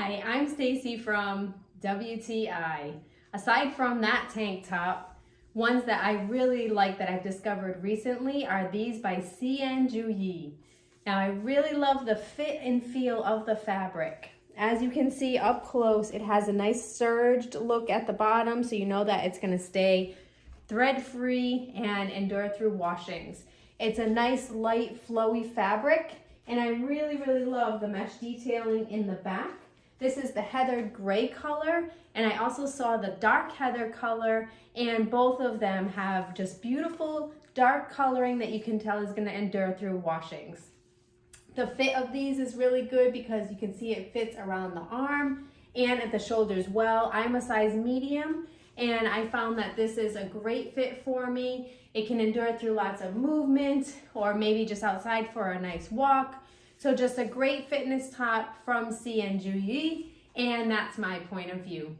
Hi, I'm Stacy from WTI. Aside from that tank top, ones that I really like that I've discovered recently are these by CNJUYEE. Now I really love the fit and feel of the fabric. As you can see up close, it has a nice serged look at the bottom, so you know that it's going to stay thread-free and endure through washings. It's a nice light flowy fabric, and I really love the mesh detailing in the back. This is the heathered gray color, and I also saw the dark heather color, and both of them have just beautiful dark coloring that you can tell is going to endure through washings. The fit of these is really good because you can see it fits around the arm and at the shoulders well. I'm a size medium, and I found that this is a great fit for me. It can endure through lots of movement or maybe just outside for a nice walk. So just a great fitness top from CNJUYEE, and that's my point of view.